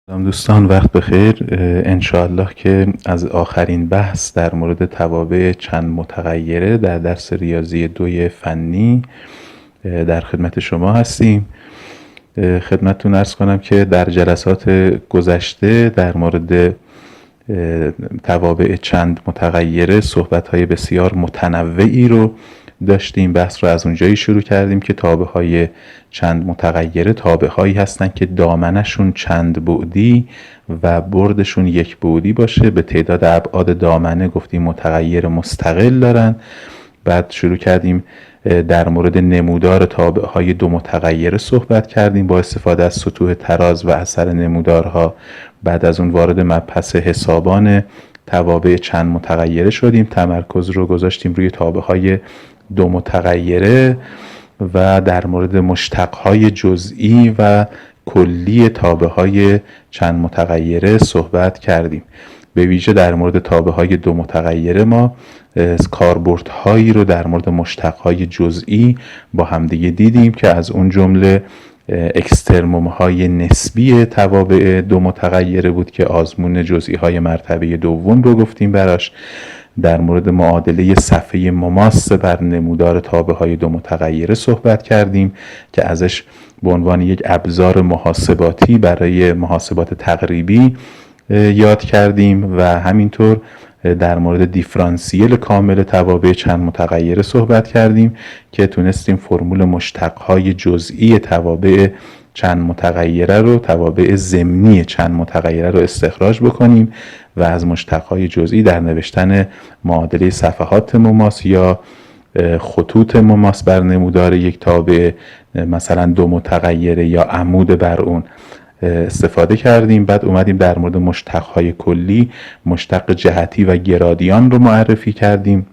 سلام دوستان، وقت بخیر. انشاءالله که از آخرین بحث در مورد توابع چند متغیره در درس ریاضی 2 فنی در خدمت شما هستیم. خدمتتون عرض کنم که در جلسات گذشته در مورد توابع چند متغیره صحبت‌های بسیار متنوعی رو داشتیم. بحث رو از اونجایی شروع کردیم که تابع‌های چند متغیره تابع‌هایی هستن که دامنشون چند بعدی و بردشون یک بعدی باشه. به تعداد ابعاد دامنه گفتیم متغیر مستقل دارن. بعد شروع کردیم در مورد نمودار تابع‌های دو متغیره صحبت کردیم با استفاده از سطوح تراز و اثر نمودارها. بعد از اون وارد مبحث حسابان توابع چند متغیره شدیم. تمرکز رو گذاشتیم روی تابع‌های دو متغیره و در مورد مشتق‌های جزئی و کلی تابع‌های چند متغیره صحبت کردیم. به ویژه در مورد تابع‌های دو متغیره ما کاربردهایی رو در مورد مشتق‌های جزئی با همدیگه دیدیم که از اون جمله اکسترموم‌های نسبی توابع دو متغیره بود که آزمون جزئی‌های مرتبه دوم رو گفتیم براش. در مورد معادله صفحه مماس بر نمودار تابع‌های دو متغیره صحبت کردیم که ازش به عنوان یک ابزار محاسباتی برای محاسبات تقریبی یاد کردیم و همینطور در مورد دیفرانسیل کامل توابع چند متغیره صحبت کردیم که تونستیم فرمول مشتق‌های جزئی توابع چند متغیره رو، توابع ضمنی چند متغیره رو استخراج بکنیم و از مشتق‌های جزئی در نوشتن معادله صفحات مماس یا خطوط مماس بر نمودار یک تابع مثلا دو متغیره یا عمود بر اون استفاده کردیم. بعد اومدیم در مورد مشتق‌های کلی، مشتق جهتی و گرادیان رو معرفی کردیم.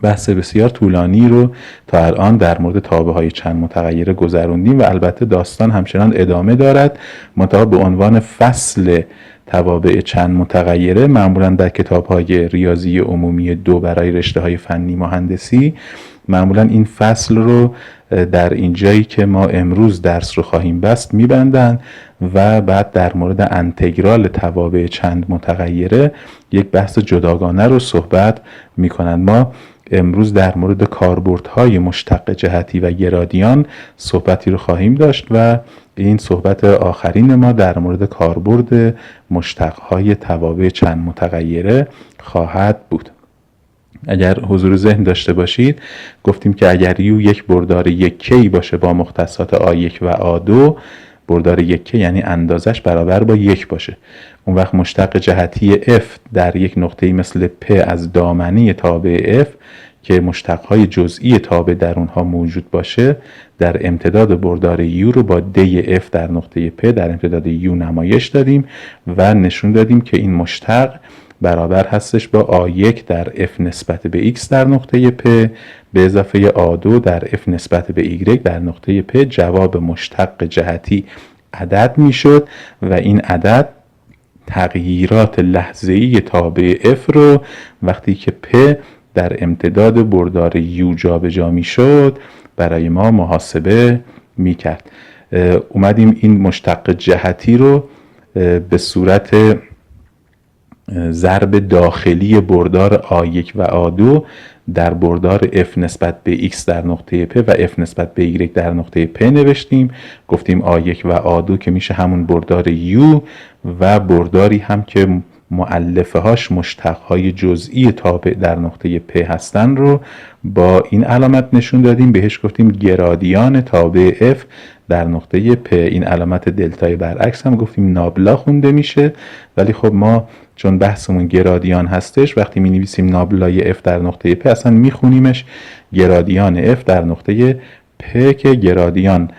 بحث بسیار طولانی رو تا الان در مورد تابع‌های چند متغیره گذروندیم و البته داستان همچنان ادامه دارد، منتها به عنوان فصل توابع چند متغیره معمولا در کتاب‌های ریاضی عمومی 2 برای رشته‌های فنی مهندسی معمولا این فصل رو در این جایی که ما امروز درس رو خواهیم بست میبندن و بعد در مورد انتگرال توابع چند متغیره یک بحث جداگانه رو صحبت میکنن. ما امروز در مورد کاربردهای مشتق جهتی و گرادیان صحبتی رو خواهیم داشت و این صحبت آخرین ما در مورد کاربرد مشتقهای توابع چند متغیره خواهد بود. اگر حضور ذهن داشته باشید گفتیم که اگر یو یک بردار یک کی باشه با مختصات آ1 و آ2، بردار یک کی یعنی اندازش برابر با 1 باشه، اون وقت مشتق جهتی f در یک نقطه‌ای مثل p از دامنه تابع f که مشتق‌های جزئی تابع در اونها موجود باشه در امتداد بردار u رو با دی f در نقطه p در امتداد u نمایش دادیم و نشون دادیم که این مشتق برابر هستش با آ1 در f نسبت به x در نقطه p به اضافه آ2 در f نسبت به y در نقطه p. جواب مشتق جهتی عدد میشد و این عدد تغییرات لحظه‌ای تابع f رو وقتی که p در امتداد بردار u جابجا میشد برای ما محاسبه میکرد. اومدیم این مشتق جهتی رو به صورت ضرب داخلی بردار آ1 و آ2 در بردار f نسبت به x در نقطه p و f نسبت به y در نقطه p نوشتیم. گفتیم آ1 و آ2 که میشه همون بردار u و برداری هم که مؤلفه هاش مشتقهای جزئی تابع در نقطه p هستن رو با این علامت نشون دادیم، بهش گفتیم گرادیان تابع f در نقطه p. این علامت دلتای برعکس هم گفتیم نابلا خونده میشه، ولی خب ما چون بحثمون گرادیان هستش وقتی می نویسیم نابلای f در نقطه p اصلا می خونیمش گرادیان f در نقطه p که گرادیان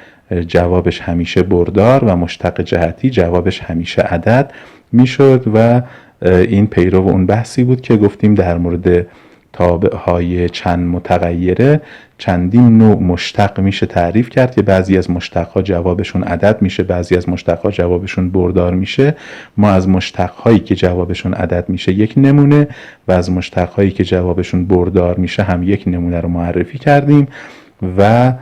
جوابش همیشه بردار و مشتق جهتی جوابش همیشه عدد میشد و این پیرو اون بحثی بود که گفتیم در مورد تابع‌های چند متغیره چندین نوع مشتق میشه تعریف کرد که بعضی از مشتق‌ها جوابشون عدد میشه، بعضی از مشتق‌ها جوابشون بردار میشه. ما از مشتق‌هایی که جوابشون عدد میشه یک نمونه و از مشتق‌هایی که جوابشون بردار میشه هم یک نمونه رو معرفی کردیم و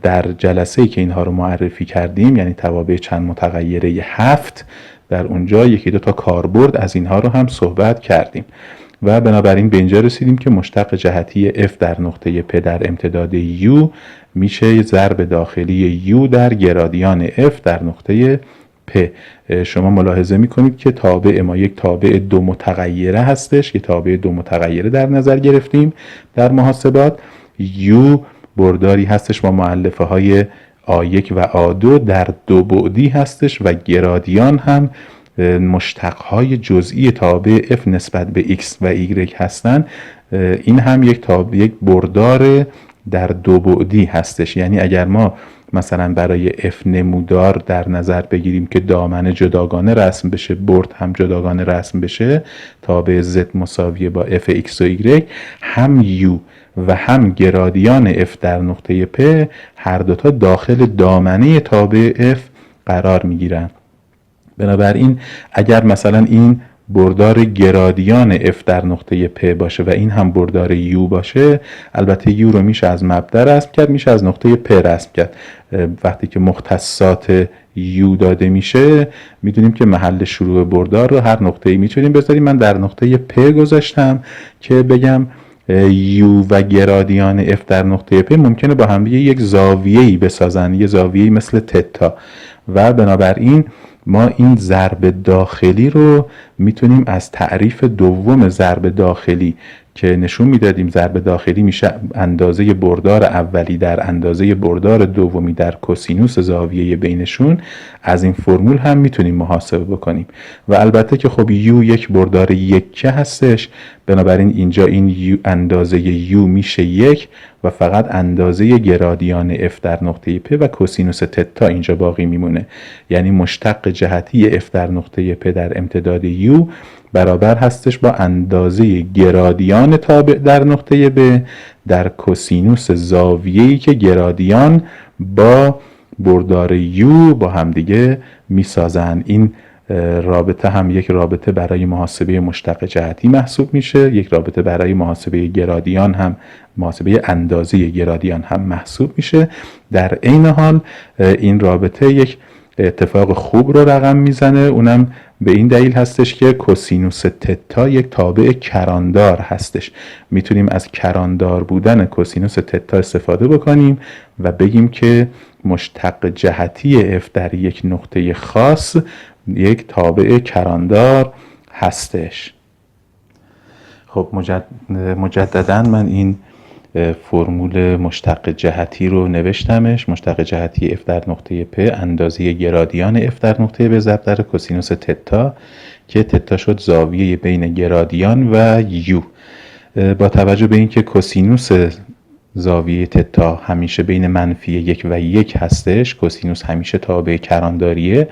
در جلسه‌ای که اینها رو معرفی کردیم، یعنی توابع چند متغیره 7، در اونجا یکی دو تا کاربرد از اینها رو هم صحبت کردیم و بنابراین به اینجا رسیدیم که مشتق جهتی f در نقطه p در امتداد u میشه ضرب داخلی u در گرادیان f در نقطه p. شما ملاحظه میکنید که تابع ما یک تابع دو متغیره هستش، یک تابع دو متغیره در نظر گرفتیم در محاسبات. u برداری هستش با مؤلفه های A1 و A2 در دو بعدی هستش و گرادیان هم مشتقهای جزئی تابع f نسبت به x و y هستن. این هم یک بردار در دو بعدی هستش. یعنی اگر ما مثلا برای f نمودار در نظر بگیریم که دامنه جداگانه رسم بشه، برد هم جداگانه رسم بشه، تابع z مساویه با f x و y، هم u و هم گرادیان f در نقطه p هر دوتا داخل دامنه تابع f قرار میگیرن. بنابراین اگر مثلا این بردار گرادیان f در نقطه p باشه و این هم بردار u باشه، البته u رو میشه از مبدا رسم کرد، میشه از نقطه p رسم کرد. وقتی که مختصات u داده میشه میدونیم که محل شروع بردار رو هر نقطه‌ای میتونیم بذاریم. من در نقطه p گذاشتم که بگم u و گرادیان f در نقطه p ممکنه با هم یک زاویه‌ای بسازن، یه زاویه‌ای مثل تتا، و بنابراین ما این ضرب داخلی رو میتونیم از تعریف دوم ضرب داخلی که نشون میدادیم ضرب داخلی میشه اندازه بردار اولی در اندازه بردار دومی در کوسینوس زاویه بینشون، از این فرمول هم میتونیم محاسبه بکنیم. و البته که خب u یک بردار یکه هستش، بنابراین اینجا این اندازه u میشه 1 و فقط اندازه گرادیان f در نقطه p و کوسینوس تتا اینجا باقی میمونه. یعنی مشتق جهتی f در نقطه p در امتداد u برابر هستش با اندازه گرادیان تابع در نقطه b در کوسینوس زاویه‌ای که گرادیان با بردار u با همدیگه میسازن. این رابطه هم یک رابطه برای محاسبه مشتق جهتی محسوب میشه، یک رابطه برای محاسبه گرادیان هم، محاسبه اندازه گرادیان هم محسوب میشه. در عین حال این رابطه یک اتفاق خوب رو رقم میزنه، اونم به این دلیل هستش که کوسینوس تتا یک تابع کراندار هستش. میتونیم از کراندار بودن کوسینوس تتا استفاده بکنیم و بگیم که مشتق جهتی f در یک نقطه خاص یک تابع کراندار هستش. خب مجددا من این فرمول مشتق جهتی رو نوشتمش. مشتق جهتی f در نقطه p اندازه گرادیان f در نقطه b ضرب در کوسینوس تتا که تتا شد زاویه بین گرادیان و u. با توجه به اینکه کوسینوس زاویه تتا همیشه بین -1 و 1 هستش، کوسینوس همیشه تابع کرانداریه،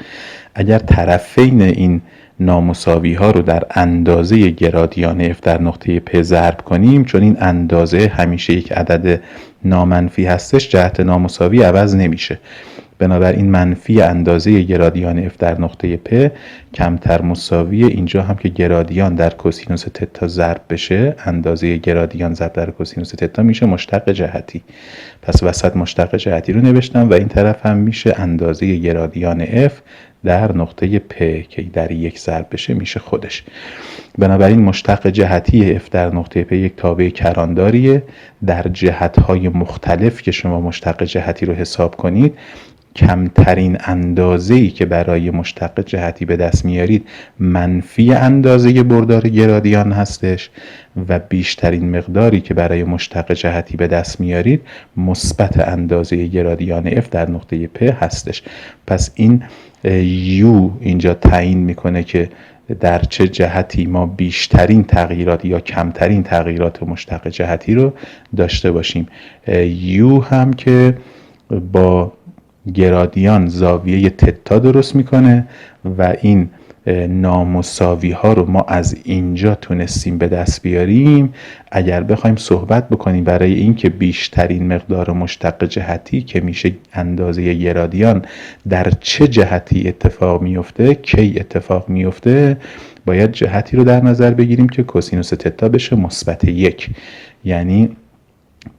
اگر طرفین این نامساوی ها رو در اندازه گرادیان f در نقطه p ضرب کنیم، چون این اندازه همیشه یک عدد نامنفی هستش، جهت نامساوی عوض نمیشه. بنابراین منفی اندازه گرادیان f در نقطه p کمتر مساوی اینجا هم که گرادیان در کوسینوس تتا ضرب بشه، اندازه گرادیان ضرب در کوسینوس تتا میشه مشتق جهتی. پس وسط مشتق جهتی رو نوشتم و این طرف هم میشه اندازه گرادیان f در نقطه p که در یک ضرب بشه میشه خودش. بنابراین مشتق جهتی f در نقطه p یک تابع کرانداریه. در جهت‌های مختلف که شما مشتق جهتی رو حساب کنید، کمترین اندازه‌ای که برای مشتق جهتی به دست میارید منفی اندازه بردار گرادیان هستش و بیشترین مقداری که برای مشتق جهتی به دست میارید مثبت اندازه گرادیان f در نقطه p هستش. پس این u اینجا تعیین میکنه که در چه جهتی ما بیشترین تغییرات یا کمترین تغییرات مشتق جهتی رو داشته باشیم. u هم که با گرادیان زاویه تتا درست میکنه و این نامساوی ها رو ما از اینجا تونستیم به دست بیاریم. اگر بخوایم صحبت بکنیم برای این که بیشترین مقدار مشتق جهتی که میشه اندازه گرادیان در چه جهتی اتفاق میفته، کی اتفاق میفته، باید جهتی رو در نظر بگیریم که کوسینوس تتا بشه -1، یعنی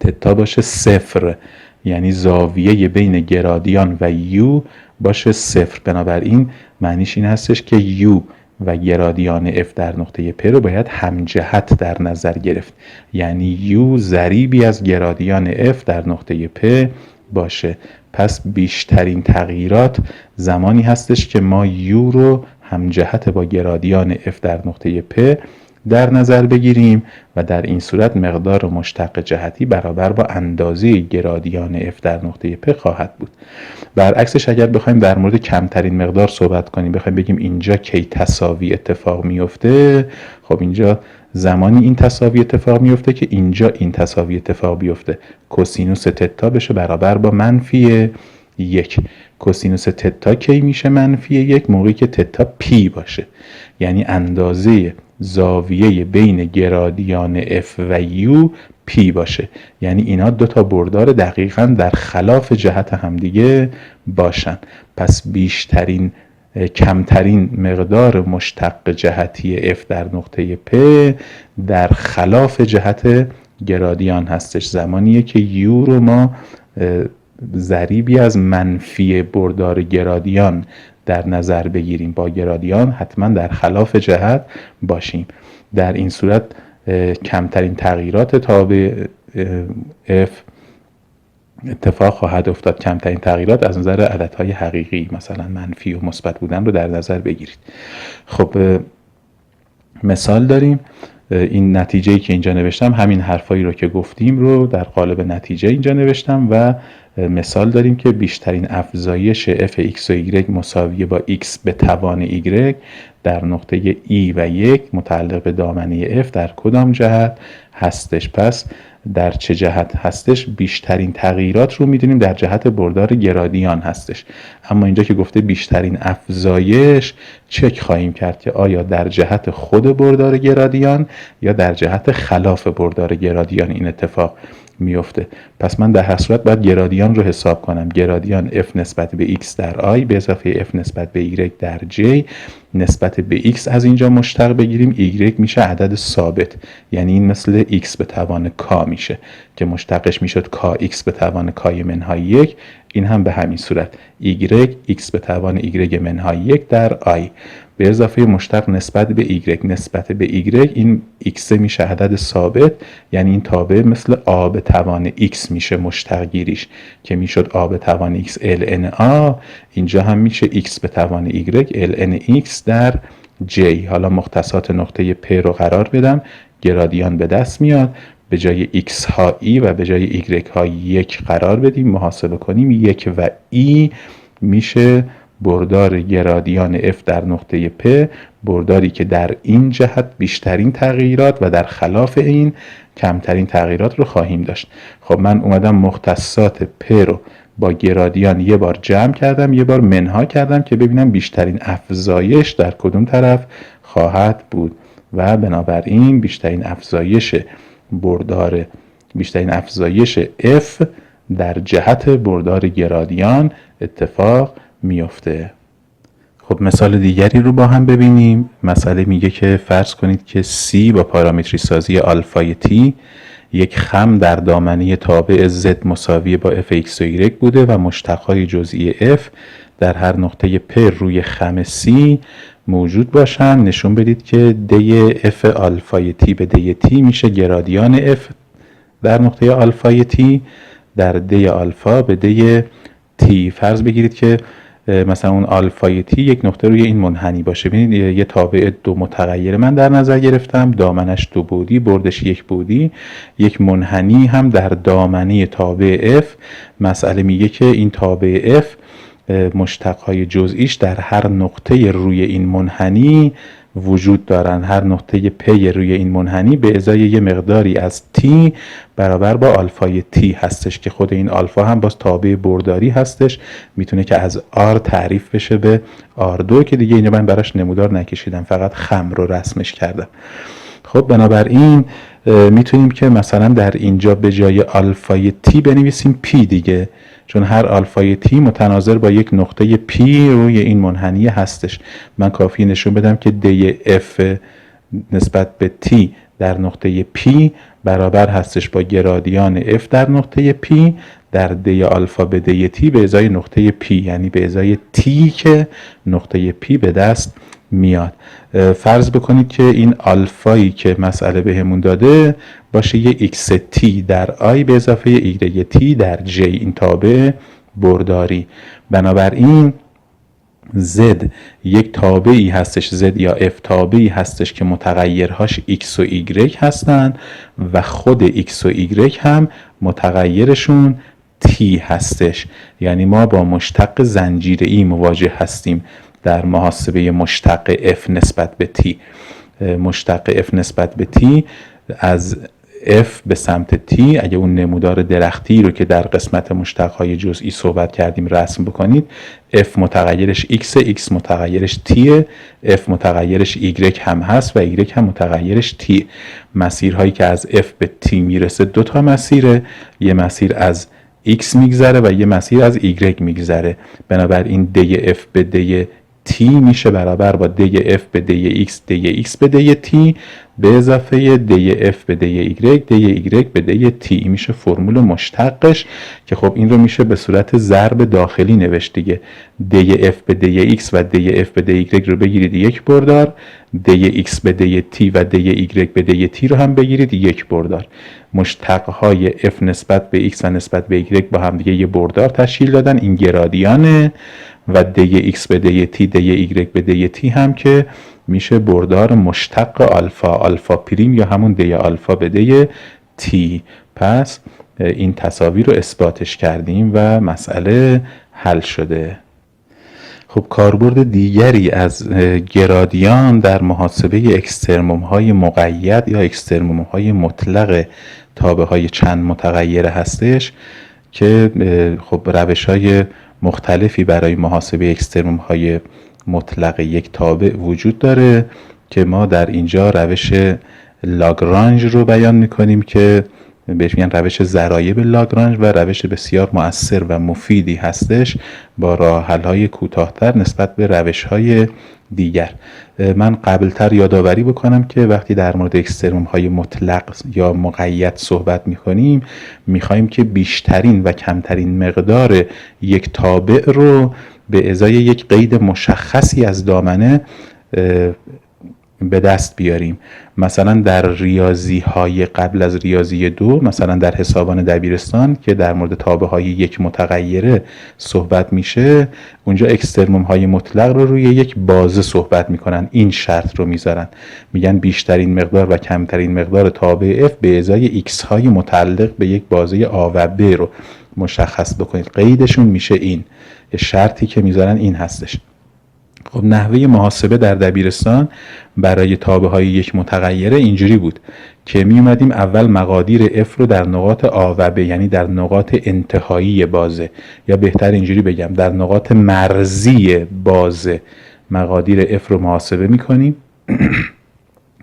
تتا باشه 0 یعنی زاویه بین گرادیان و یو باشه 0. بنابراین معنیش این هستش که یو و گرادیان f در نقطه پ رو باید همجهت در نظر گرفت، یعنی یو ضریبی از گرادیان f در نقطه پ باشه. پس بیشترین تغییرات زمانی هستش که ما یو رو همجهت با گرادیان f در نقطه پ در نظر بگیریم و در این صورت مقدار مشتق جهتی برابر با اندازه گرادیان f در نقطه پ خواهد بود. برعکسش اگر بخوایم در مورد کمترین مقدار صحبت کنیم، بخوایم بگیم اینجا کی تساوی اتفاق میفته، خب اینجا زمانی این تساوی اتفاق میفته که اینجا این تساوی اتفاق بیفته، کوسینوس تتا بشه برابر با -1. کوسینوس تتا کی میشه -1؟ موقعی که تتا پی باشه، یعنی اندازه زاویه بین گرادیان f و u پی باشه، یعنی اینا دو تا بردار دقیقاً در خلاف جهت همدیگه باشن. پس کمترین مقدار مشتق جهتی f در نقطه p در خلاف جهت گرادیان هستش، زمانیه که u رو ما ضریبی از منفی بردار گرادیان در نظر بگیریم، با گرادیان حتما در خلاف جهت باشیم. در این صورت کمترین تغییرات تابع f اتفاق خواهد افتاد. کمترین تغییرات از نظر عددهای حقیقی، مثلا منفی و مثبت بودن رو در نظر بگیرید. خب مثال داریم. این نتیجه‌ای که اینجا نوشتم همین حرفایی رو که گفتیم رو در قالب نتیجه اینجا نوشتم و مثال داریم که بیشترین افزایش f x و y مساویه با x به توان y در نقطه e و 1 متعلق به دامنه f در کدام جهت هستش. پس در چه جهت هستش؟ بیشترین تغییرات رو میدونیم در جهت بردار گرادیان هستش، اما اینجا که گفته بیشترین افزایش، چک خواهیم کرد که آیا در جهت خود بردار گرادیان یا در جهت خلاف بردار گرادیان این اتفاق میفته. پس من در هر صورت باید گرادیان رو حساب کنم. گرادیان f نسبت به x در i به اضافه f نسبت به y در j نسبت به x از اینجا مشتق بگیریم، y میشه عدد ثابت، یعنی این مثل x به توان k میشه که مشتقش میشد kx به توان k منهای 1. این هم به همین صورت y x به توان y منهای 1 در i به اضافه مشتق نسبت به y نسبت به y، این x میشه عدد ثابت، یعنی این تابع مثل a به توان x میشه مشتق گیریش که میشد a به توان x ln a. اینجا هم میشه x به توان y ln x در j. حالا مختصات نقطه p رو قرار بدم، گرادیان به دست میاد، به جای x ها e و به جای y ها 1 قرار بدیم، محاسبه کنیم. 1 و e میشه بردار گرادیان f در نقطه p، برداری که در این جهت بیشترین تغییرات و در خلاف این کمترین تغییرات رو خواهیم داشت. خب من اومدم مختصات p رو با گرادیان یه بار جمع کردم، یه بار منها کردم که ببینم بیشترین افزایش در کدوم طرف خواهد بود و بنابراین بیشترین افزایش f در جهت بردار گرادیان اتفاق میفته. خب مثال دیگری رو با هم ببینیم. مسئله میگه که فرض کنید که C با پارامتری سازی آلفای T یک خم در دامنه تابع Z مساوی با f(x) و y بوده و مشتقهای جزئی f در هر نقطه P روی خم C موجود باشن. نشون بدید که دی f آلفای T به دی T میشه گرادیان f در نقطه آلفای T در دی آلفا به دی T. فرض بگیرید که مثلا اون آلفای تی یک نقطه روی این منحنی باشه. ببینید یه تابع دو متغیر من در نظر گرفتم، دامنش دو بعدی، بردش یک بعدی، یک منحنی هم در دامنه تابع f. مسئله میگه که این تابع f مشتقهای جزئیش در هر نقطه روی این منحنی وجود دارن. هر نقطه پی روی این منحنی به ازای یه مقداری از t برابر با آلفای t هستش که خود این آلفا هم باز تابع برداری هستش، میتونه که از r تعریف بشه به r2 که دیگه اینجا من براش نمودار نکشیدم، فقط خم رو رسمش کردم. خب بنابراین میتونیم که مثلا در اینجا به جای آلفای t بنویسیم p دیگه، چون هر آلفای t متناظر با یک نقطه p روی این منحنی هستش. من کافی نشون بدم که دی f نسبت به t در نقطه p برابر هستش با گرادیان f در نقطه p در دی آلفا به دی تی به ازای نقطه پی، یعنی به ازای تی که نقطه پی به دست میاد. فرض بکنید که این آلفایی که مسئله بهمون داده باشه یه ایکس تی در آی به اضافه ایگرگ تی در جی، این تابع برداری. بنابراین Z یک تابعی هستش، Z یا F تابعی هستش که متغیرهاش X و Y هستن و خود X و Y هم متغیرشون T هستش. یعنی ما با مشتق زنجیره‌ای مواجه هستیم در محاسبه مشتق F نسبت به T. مشتق F نسبت به T از F به سمت T، اگه اون نمودار درختی رو که در قسمت مشتقهای جزئی صحبت کردیم رسم بکنید، F متغیرش X، X متغیرش T، F متغیرش Y هم هست و Y هم متغیرش T. مسیرهایی که از F به T میرسه دو تا مسیره، یه مسیر از X میگذره و یه مسیر از Y میگذره. بنابراین دی F به دی T میشه برابر با دی F به دی X، دی X به دی T به اضافه دی F به دی Y، دی Y به دی T. میشه فرمول مشتقش که خب این رو میشه به صورت ضرب داخلی نوشت دیگه. دی F به دی X و دی F به دی Y رو بگیرید یک بردار، دی X به دی T و دی Y به دی T رو هم بگیرید یک بردار. مشتقهای F نسبت به X و نسبت به Y با هم دیگه یه بردار تشکیل دادن، این گرادیانه، و دی X به دی T، دی Y به دی T هم که میشه بردار مشتق آلفا، آلفا پریم یا همون دی آلفا به دی T. پس این تساوی رو اثباتش کردیم و مسئله حل شده. خب کاربرد دیگری از گرادیان در محاسبه اکسترموم های مقید یا اکسترموم های مطلق تابع های چند متغیره هستش که خب روش های مختلفی برای محاسبه اکسترموم های مطلق یک تابع وجود داره که ما در اینجا روش لاگرانژ رو بیان میکنیم که بهش میگن روش ضرایب لاگرانژ و روش بسیار مؤثر و مفیدی هستش با راه حل های کوتاه‌تر نسبت به روش های دیگر. من قبلتر یادآوری بکنم که وقتی در مورد اکسترموم های مطلق یا مقید صحبت میکنیم میخوایم که بیشترین و کمترین مقدار یک تابع رو به ازای یک قید مشخصی از دامنه به دست بیاریم. مثلا در ریاضی های قبل از ریاضی 2، مثلا در حسابان دبیرستان که در مورد تابع های یک متغیره صحبت میشه، اونجا اکسترموم های مطلق رو روی یک بازه صحبت میکنن، این شرط رو میذارن، میگن بیشترین مقدار و کمترین مقدار تابع F به ازای X های متعلق به یک بازه A و B رو مشخص بکنید. قیدشون میشه این، شرطی که میذارن این هستش. خب نحوه محاسبه در دبیرستان برای تابع های یک متغیره اینجوری بود که می اومدیم اول مقادیر F رو در نقاط A و B، یعنی در نقاط انتهایی بازه، یا بهتر اینجوری بگم در نقاط مرزی بازه مقادیر F رو محاسبه می کنیم.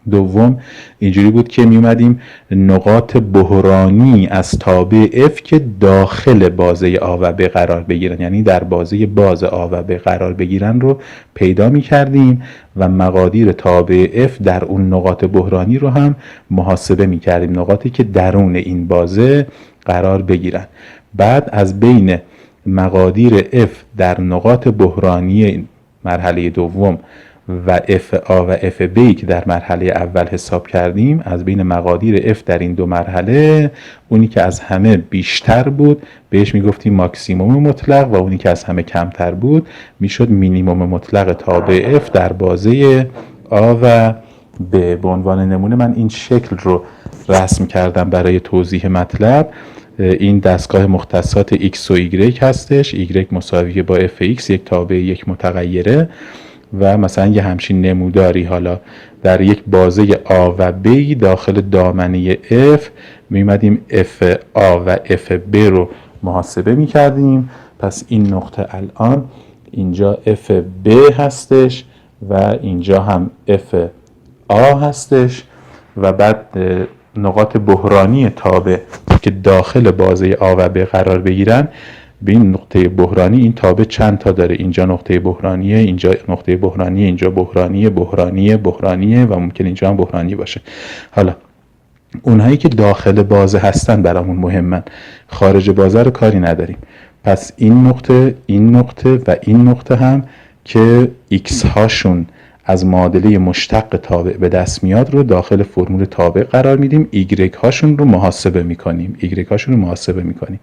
دوم اینجوری بود که می اومدیم نقاط بحرانی از تابع F که داخل بازه A و B قرار بگیرن، یعنی در بازه باز A و B قرار بگیرن رو پیدا می کردیم و مقادیر تابع F در اون نقاط بحرانی رو هم محاسبه می کردیم، نقاطی که درون این بازه قرار بگیرن. بعد از بین مقادیر F در نقاط بحرانی مرحله دوم و F A و F B که در مرحله اول حساب کردیم، از بین مقادیر F در این دو مرحله اونی که از همه بیشتر بود بهش میگفتیم ماکسیموم مطلق و اونی که از همه کمتر بود میشد مینیموم مطلق تابع F در بازه A و B. به عنوان نمونه من این شکل رو رسم کردم برای توضیح مطلب. این دستگاه مختصات X و Y هستش، Y مساوی با Fx، یک تابع یک متغیره، و مثلا یه همچین نموداری حالا در یک بازه A و B داخل دامنه F میمدیم F A و F B رو محاسبه میکردیم. پس این نقطه الان اینجا F B هستش و اینجا هم F A هستش و بعد نقاط بحرانی تابع که داخل بازه A و B قرار بگیرن، به این نقطه بحرانی این تابع چند تا داره، اینجا نقطه بحرانیه، اینجا نقطه بحرانیه، اینجا بحرانیه و ممکن اینجا هم بحرانی باشه. حالا اونهایی که داخل بازه هستن برامون مهمن، خارج بازه رو کاری نداریم. پس این نقطه و این نقطه هم که x هاشون از معادله مشتق تابع به دست میاد رو داخل فرمول تابع قرار میدیم، y هاشون رو محاسبه میکنیم.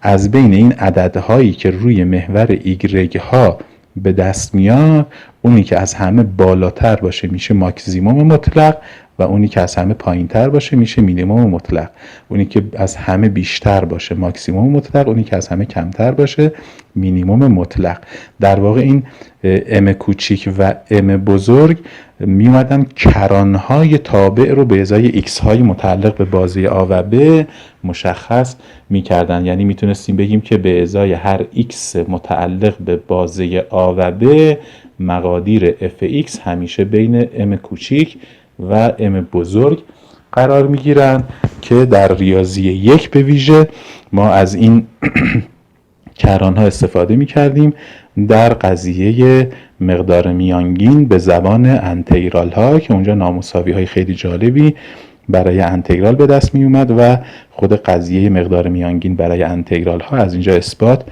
از بین این عددهایی که روی محور y ها به دست میاد، اونی که از همه بالاتر باشه میشه ماکسیموم مطلق و اونی که از همه پایین تر باشه میشه مینیموم مطلق. اونی که از همه بیشتر باشه ماکسیموم مطلق، اونی که از همه کمتر باشه مینیموم مطلق. در واقع این ام کوچیک و ام بزرگ می اومدن کرانهای تابع رو به ازای ایکس های متعلق به بازه آ و ب مشخص می کردن. یعنی میتونستیم بگیم که به ازای هر ایکس متعلق به بازه آ و ب مقادیر اف ایکس همیشه بین ام کوچیک و ام بزرگ قرار می گیرن که در ریاضی 1 به ویژه ما از این کرانها استفاده می کردیم در قضیه مقدار میانگین به زبان انتگرال ها که اونجا نامساوی های خیلی جالبی برای انتگرال به دست می اومد و خود قضیه مقدار میانگین برای انتگرال ها از اینجا اثبات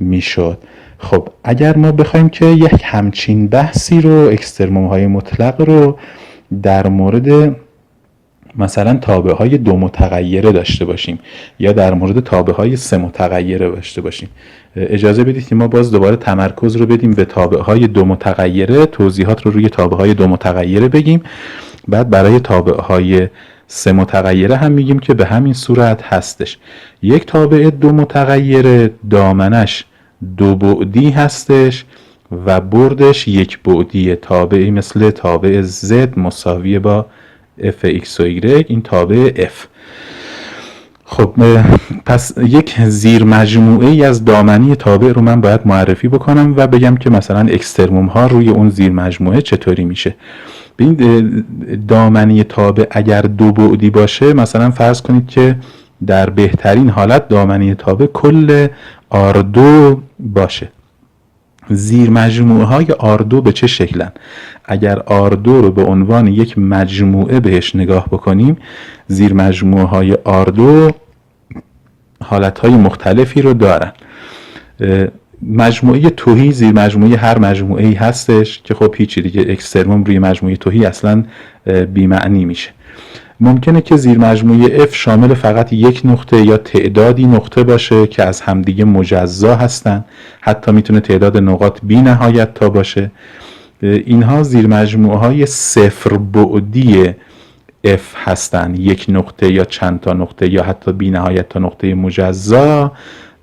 می شد. خب اگر ما بخوایم که یک همچین بحثی رو، اکسترموم های مطلق رو در مورد مثلا تابع های 2 متغیره داشته باشیم یا در مورد تابع های 3 متغیره داشته باشیم، اجازه بدید که ما باز دوباره تمرکز رو بدیم به تابع های 2 متغیره، توضیحات رو روی تابع های 2 متغیره بگیم. بعد برای تابع های 3 متغیره هم میگیم که به همین صورت هستش. یک تابع 2 متغیره دامنش 2 بعدی هستش و بردش 1 بعدیه، تابعی مثل تابع z مساوی با f x و y، این تابع f. خب پس یک زیر مجموعه ای از دامنی تابع رو من باید معرفی بکنم و بگم که مثلا اکسترموم ها روی اون زیر مجموعه چطوری میشه. ببین دامنی تابع اگر 2 بعدی باشه، مثلا فرض کنید که در بهترین حالت دامنی تابع کل R2 باشه. زیر مجموعه های R2 به چه شکلن؟ اگر R2 رو به عنوان یک مجموعه بهش نگاه بکنیم، زیر مجموعه های R2 حالت های مختلفی رو دارن. مجموعه تهی زیر مجموعه هر مجموعه ای هستش که خب هیچی دیگه، اکسترموم روی مجموعه تهی اصلا بی معنی میشه. ممکنه که زیر مجموعه F شامل فقط یک نقطه یا تعدادی نقطه باشه که از همدیگه مجزا هستن، حتی میتونه تعداد نقاط بی نهایت تا باشه. اینها زیر مجموعه های 0 بعدی F هستن، یک نقطه یا چند تا نقطه یا حتی بی نهایت تا نقطه مجزا.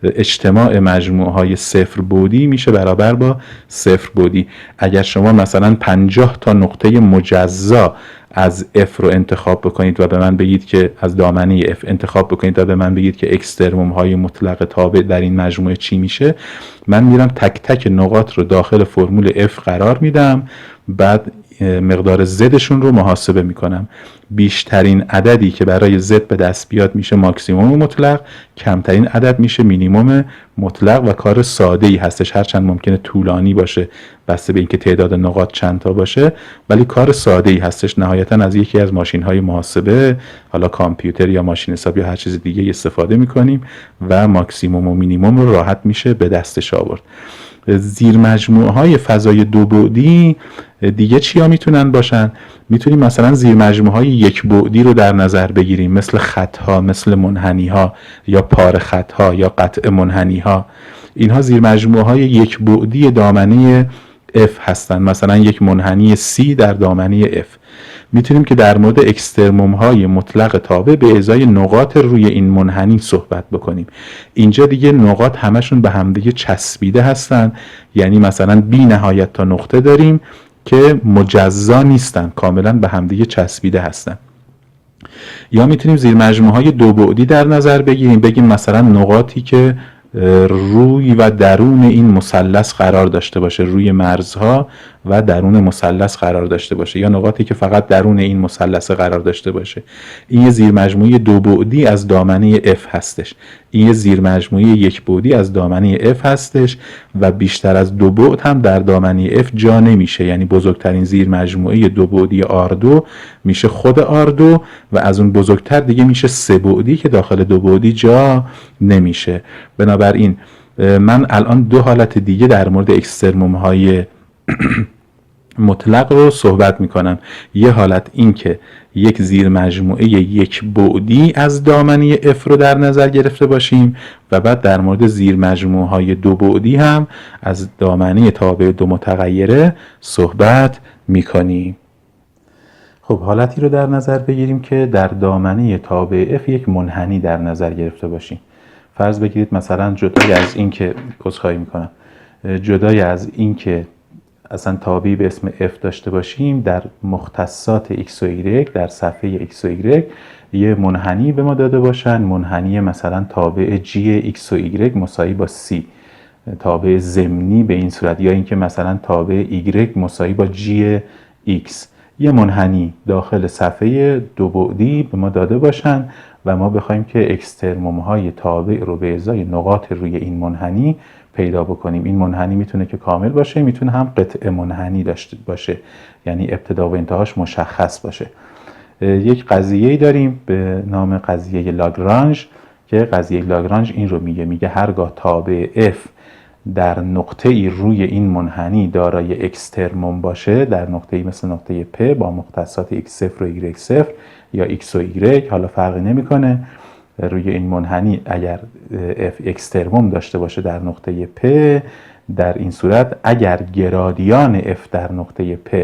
اجتماع مجموعه های 0 بعدی میشه برابر با 0 بعدی. اگر شما مثلا 50 تا نقطه مجزا از F رو انتخاب بکنید و به من بگید که از دامنه F انتخاب بکنید و به من بگید که اکسترموم های مطلق تابع در این مجموعه چی میشه، من میرم تک تک نقاط رو داخل فرمول F قرار میدم، بعد مقدار زدشون رو محاسبه میکنم. بیشترین عددی که برای زد به دست بیاد میشه ماکسیموم مطلق، کمترین عدد میشه مینیموم مطلق و کار ساده ای هستش، هرچند ممکنه طولانی باشه بسته به اینکه تعداد نقاط چند تا باشه، ولی کار ساده ای هستش. نهایتا از یکی از ماشین های محاسبه، حالا کامپیوتر یا ماشین حساب یا هر چیز دیگه استفاده میکنیم و ماکسیموم و مینیموم رو راحت میشه به دستش آورد. زیر مجموعه های فضای 2 بعدی دیگه چیا میتونن باشن؟ میتونیم مثلا زیر مجموعه های 1 بعدی رو در نظر بگیریم، مثل خطها، مثل منحنی ها یا پاره خطها یا قطع منحنی ها. اینها زیر مجموعه های 1 بعدی دامنه F هستن، مثلا یک منحنی C در دامنه F. میتونیم که در مورد اکسترموم های مطلق تابع به ازای نقاط روی این منحنی صحبت بکنیم. اینجا دیگه نقاط همشون به همدیگه چسبیده هستن، یعنی مثلا بی نهایت تا نقطه داریم که مجزا نیستن، کاملا به همدیگه چسبیده هستن. یا میتونیم زیر مجموعه های 2 بعدی در نظر بگیریم، بگیم مثلا نقاطی که روی و درون این مثلث قرار داشته باشه، روی مرزها و درون مثلث قرار داشته باشه، یا نقاطی که فقط درون این مثلث قرار داشته باشه. این یه زیر مجموعه 2 بعدی از دامنه F هستش. این یه زیر مجموعه یک بعدی از دامنه F هستش و بیشتر از 2 بعد هم در دامنه F جا نمیشه، یعنی بزرگترین زیر مجموعه 2 بعدی R2 میشه خود R2 و از اون بزرگتر دیگه میشه 3 بعدی که داخل 2 بعدی جا نمیشه. بنابراین من الان 2 حالت دیگه در مورد اکسترموم های مطلق رو صحبت میکنم. یه حالت این که یک زیر مجموعه یک بعدی از دامنه F رو در نظر گرفته باشیم و بعد در مورد زیر مجموعه های 2 بعدی هم از دامنه تابع 2 متغیره صحبت میکنیم. خب حالتی رو در نظر بگیریم که در دامنه تابع F یک منحنی در نظر گرفته باشیم. فرض بگیرید مثلا جدای از این که جدای از این که اصلا تابعی به اسم F داشته باشیم، در مختصات X و Y در صفحه X و Y یه منحنی به ما داده باشن، منحنی مثلا تابع G X و Y مساوی با C، تابع ضمنی به این صورت، یا اینکه مثلا تابع Y مساوی با G X، یه منحنی داخل صفحه 2 بعدی به ما داده باشن و ما بخوایم که اکسترموم های تابع رو به ازای نقاط روی این منحنی پیدا بکنیم. این منحنی میتونه که کامل باشه، میتونه هم قطع منحنی داشته باشه، یعنی ابتدا و انتهاش مشخص باشه. یک قضیه داریم به نام قضیه لاگرانژ که قضیه لاگرانژ این رو میگه هرگاه تابع F در نقطه ای روی این منحنی دارای اکسترموم باشه، در نقطه ای مثل نقطه P با مختصات x0 و y0 یا x و y، حالا فرقی نمیکنه، روی این منحنی اگر F اکسترموم داشته باشه در نقطه P، در این صورت اگر گرادیان F در نقطه P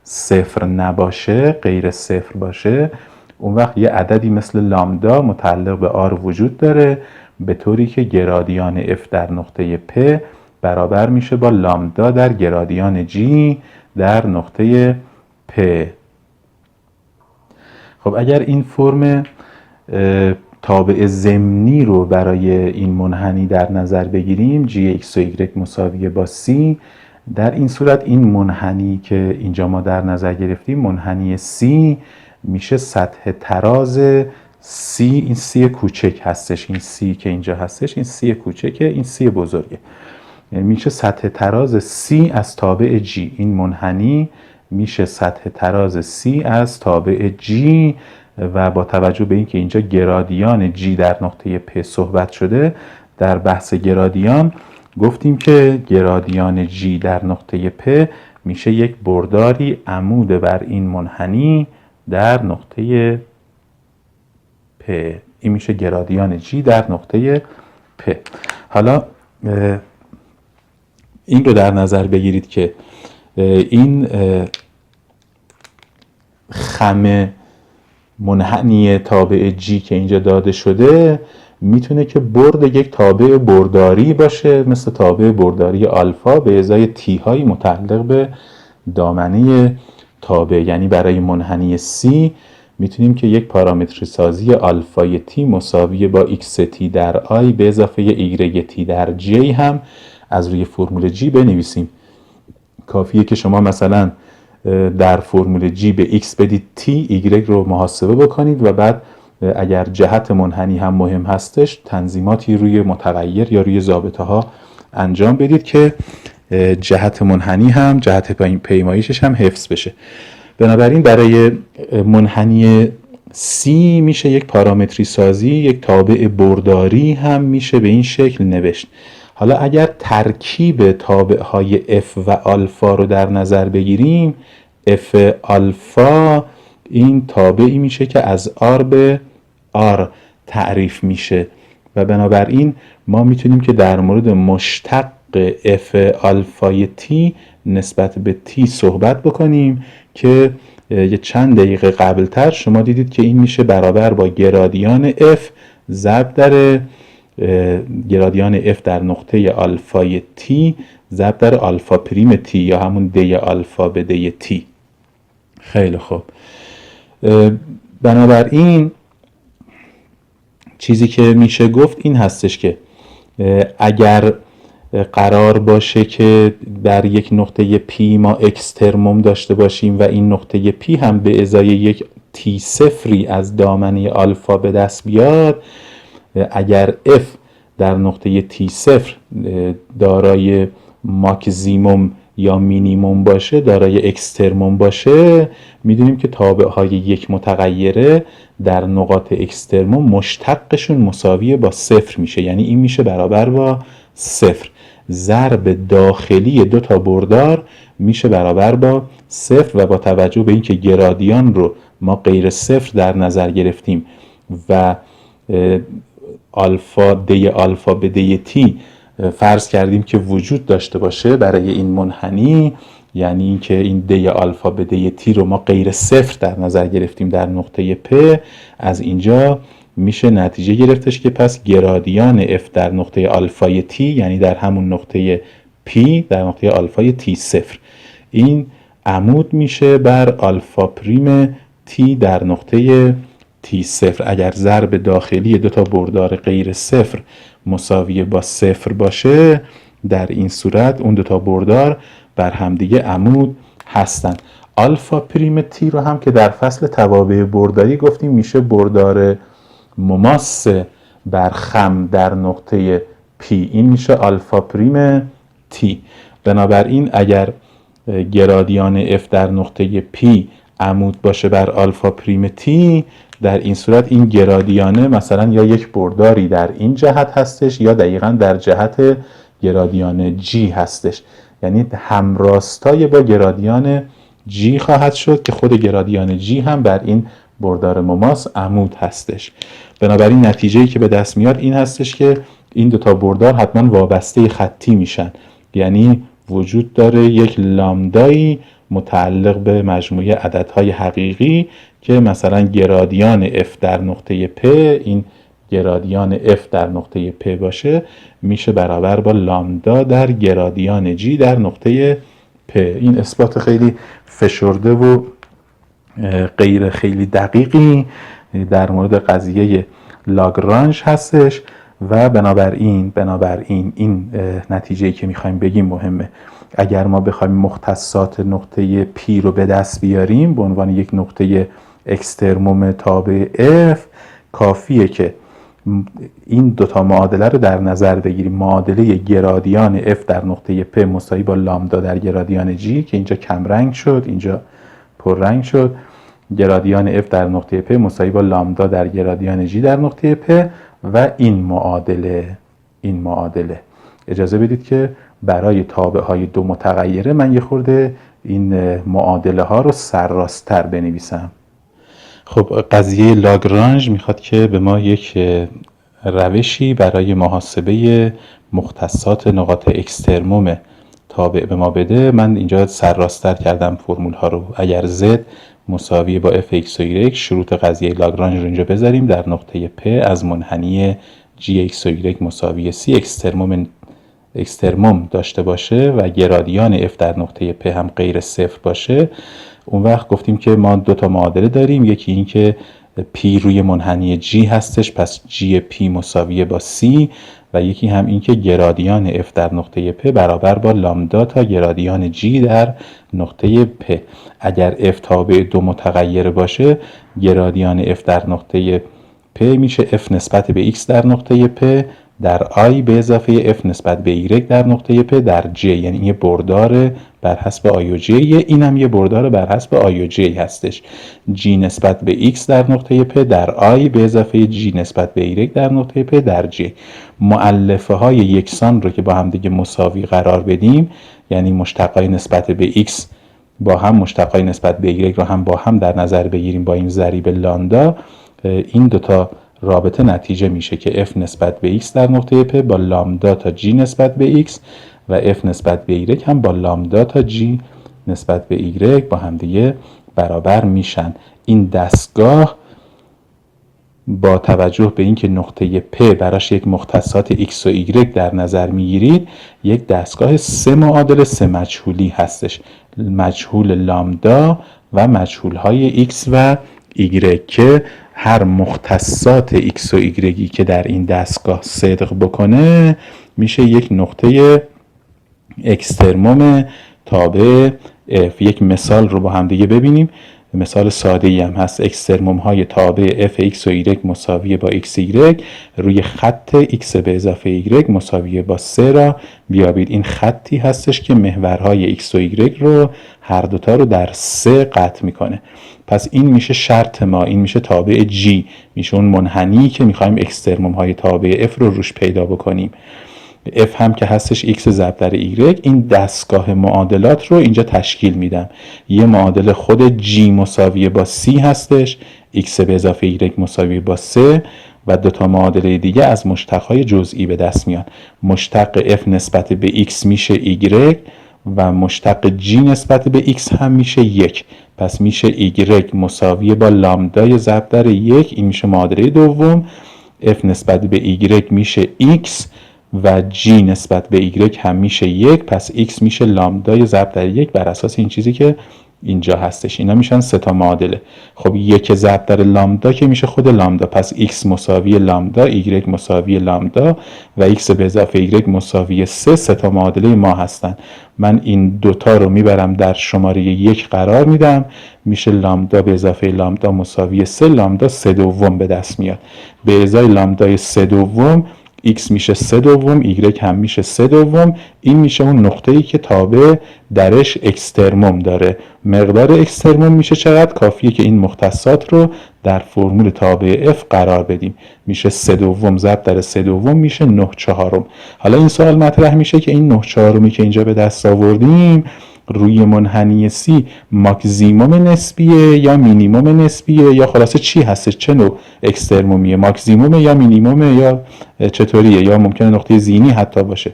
صفر نباشه، غیر صفر باشه، اون وقت یه عددی مثل لامدا متعلق به R وجود داره، به طوری که گرادیان F در نقطه P برابر میشه با لامدا در گرادیان G در نقطه P. خب اگر این فرم تابع ضمنی رو برای این منحنی در نظر بگیریم، Gx و y مساوی با C، در این صورت این منحنی که اینجا ما در نظر گرفتیم، منحنی C میشه سطح تراز C، این C کوچک هستش، این C که اینجا هستش، این C کوچکه، این C بزرگه، میشه سطح تراز C از تابع G. این منحنی میشه سطح تراز C از تابع G و با توجه به اینکه اینجا گرادیان G در نقطه P صحبت شده، در بحث گرادیان گفتیم که گرادیان G در نقطه P میشه یک برداری عمود بر این منحنی در نقطه P. این میشه گرادیان G در نقطه P. حالا این رو در نظر بگیرید که این خم منحنی تابع G که اینجا داده شده میتونه که برد یک تابع برداری باشه، مثل تابع برداری آلفا به ازای تی های متعلق به دامنه تابع. یعنی برای منحنی C میتونیم که یک پارامتری سازی آلفای تی مساوی با x تی در I به اضافه y تی در J هم از روی فرمول G بنویسیم. کافیه که شما مثلا در فرمول G به x بدید t، y رو محاسبه بکنید و بعد اگر جهت منحنی هم مهم هستش تنظیماتی روی متغیر یا روی ضابطه ها انجام بدید که جهت منحنی هم جهت پیمایشش هم حفظ بشه. بنابراین برای منحنی C میشه یک پارامتری سازی، یک تابع برداری هم میشه به این شکل نوشت. حالا اگر ترکیب تابع های F و آلفا رو در نظر بگیریم، F آلفا این تابعی میشه که از R به R تعریف میشه و بنابراین ما میتونیم که در مورد مشتق F آلفای T نسبت به T صحبت بکنیم که یه چند دقیقه قبلتر شما دیدید که این میشه برابر با گرادیان F ضرب در گرادیان F در نقطه آلفای T ضرب در آلفا پریم T یا همون دی آلفا به دی T. خیلی خوب. بنابراین چیزی که میشه گفت این هستش که اگر قرار باشه که در یک نقطه P ما اکسترموم داشته باشیم و این نقطه P هم به ازای یک T صفری از دامنه آلفا به دست بیاد، اگر F در نقطه T0 دارای ماکزیموم یا مینیموم باشه، دارای اکسترموم باشه، میدونیم که تابعهای یک متغیره در نقاط اکسترموم مشتقشون مساوی با 0 میشه، یعنی این میشه برابر با 0. ضرب داخلی دو تا بردار میشه برابر با 0 و با توجه به اینکه گرادیان رو ما غیر 0 در نظر گرفتیم و آلفا دی آلفا به دی تی فرض کردیم که وجود داشته باشه برای این منحنی، یعنی اینکه این دی آلفا به دی تی رو ما غیر 0 در نظر گرفتیم در نقطه پ، از اینجا میشه نتیجه گرفتش که پس گرادیان اف در نقطه آلفای تی، یعنی در همون نقطه پی در نقطه آلفای تی صفر، این عمود میشه بر آلفا پریم تی در نقطه تی صفر. اگر ضرب داخلی دو تا بردار غیر صفر مساوی با صفر باشه، در این صورت اون دو تا بردار بر همدیگه عمود هستن. آلفا پریم تی رو هم که در فصل توابع برداری گفتیم میشه بردار مماس بر خم در نقطه پی، این میشه آلفا پریم تی. بنابراین اگر گرادیان اف در نقطه پی عمود باشه بر آلفا پریم تی، در این صورت این گرادیانه مثلا یا یک برداری در این جهت هستش یا دقیقاً در جهت گرادیان جی هستش، یعنی همراستای با گرادیان جی خواهد شد که خود گرادیان جی هم بر این بردار مماس عمود هستش. بنابراین نتیجه‌ای که به دست میاد این هستش که این دوتا بردار حتما وابسته خطی میشن، یعنی وجود داره یک لامدایی متعلق به مجموعه عددهای حقیقی که مثلا گرادیان f در نقطه p، این گرادیان f در نقطه p باشه، میشه برابر با لامدا در گرادیان g در نقطه p. این اثبات خیلی فشرده و غیر خیلی دقیقی در مورد قضیه لاگرانژ هستش و بنابراین این نتیجه‌ای که میخوایم بگیم مهمه. اگر ما بخوایم مختصات نقطه P رو به دست بیاریم به عنوان یک نقطه اکسترموم تابع F، کافیه که این دوتا معادله رو در نظر بگیریم. معادله گرادیان F در نقطه P مساوی با لامدا در گرادیان G که اینجا کم رنگ شد اینجا پر رنگ شد، گرادیان F در نقطه P مساوی با لامدا در گرادیان G در نقطه P و این معادله. اجازه بدید که برای تابع های دو متغیره من یه خورده این معادله ها رو سرراست‌تر بنویسم. خب قضیه لاگرانژ میخواد که به ما یک روشی برای محاسبه مختصات نقاط اکسترموم تابع به ما بده. من اینجا سرراست‌تر کردم فرمول ها رو. اگر z مساوی با f(x) و y، شروط قضیه لاگرانژ رو اینجا بذاریم. در نقطه p از منحنی gx و y مساوی c اکسترموم داشته باشه و گرادیان f در نقطه p هم غیر صفر باشه، اون وقت گفتیم که ما دو تا معادله داریم. یکی این که p روی منحنی g هستش، پس g p مساویه با c، و یکی هم این که گرادیان f در نقطه p برابر با لامدا تا گرادیان g در نقطه p. اگر f تابع دو متغیر باشه، گرادیان f در نقطه p میشه f نسبت به x در نقطه p در i به اضافه f نسبت به y در نقطه p در j، یعنی یه بردار بر حسب i و j، این هم یه بردار بر حسب i و j هستش. g نسبت به x در نقطه p در i به اضافه g نسبت به y در نقطه p در j. مؤلفه های یکسان رو که با هم دیگه مساوی قرار بدیم، یعنی مشتقای نسبت به x با هم مشتقای نسبت به y رو هم با هم در نظر بگیریم با این ضریب لامدا، این دوتا رابطه نتیجه میشه که f نسبت به x در نقطه p با لامدا تا g نسبت به x و f نسبت به y هم با لامدا تا g نسبت به y با همدیگه برابر میشن. این دستگاه با توجه به اینکه نقطه p براش یک مختصات x و y در نظر میگیرید، یک دستگاه سه معادل سه مجهولی هستش، مجهول لامدا و مجهول های x و y، که هر مختصات x و y که در این دستگاه صدق بکنه میشه یک نقطه اکسترموم تابع f. یک مثال رو با هم دیگه ببینیم. مثال ساده ای هم هست. اکسترموم های تابع fx و y مساوی با xy روی خط x به اضافه y مساوی با 3 را بیابید. این خطی هستش که محورهای x و y رو هر دوتا رو در 3 قطع میکنه. پس این میشه شرط ما، این میشه تابع g، میشه اون منحنی که میخوایم اکسترموم های تابع f رو روش پیدا بکنیم. f هم که هستش x ضرب در y. این دستگاه معادلات رو اینجا تشکیل میدم. یه معادله خود g مساوی با c هستش، x به اضافه y مساوی با 3 و دوتا معادله دیگه از مشتقهای جزئی به دست میان. مشتق f نسبت به x میشه y و مشتق g نسبت به x هم میشه 1. پس میشه y مساوی با لامدای ضرب در 1. این میشه معادله دوم. f نسبت به y میشه x و g نسبت به y هم میشه 1. پس x میشه لامدای ضرب در 1 بر اساس این چیزی که اینجا هستش. اینا میشن 3 تا معادله. خب 1 ضرب در لامدا که میشه خود لامدا، پس x مساوی لامدا، y مساوی لامدا و x به اضافه y مساوی 3. 3 تا معادله ما هستن. من این دوتا رو میبرم در شماره 1 قرار میدم، میشه لامدا به اضافه لامدا مساوی 3. لامدا 3 دوم به دست میاد. به ازای لامدای 3 دوم x میشه 3 دوم، y هم میشه 3 دوم. این میشه اون نقطه‌ای که تابع درش اکسترموم داره. مقدار اکسترموم میشه چقدر؟ کافیه که این مختصات رو در فرمول تابع f قرار بدیم. میشه 3 دوم ضرب در 3 دوم میشه 9 چهارم. حالا این سوال مطرح میشه که این 9 چهارمی که اینجا به دست آوردیم روی منحنی C ماکزیموم نسبیه یا مینیموم نسبیه یا خلاصه چی هستش؟ چه نوع اکسترمومیه؟ ماکزیموم یا مینیموم یا چطوریه؟ یا ممکنه نقطه زینی حتی باشه.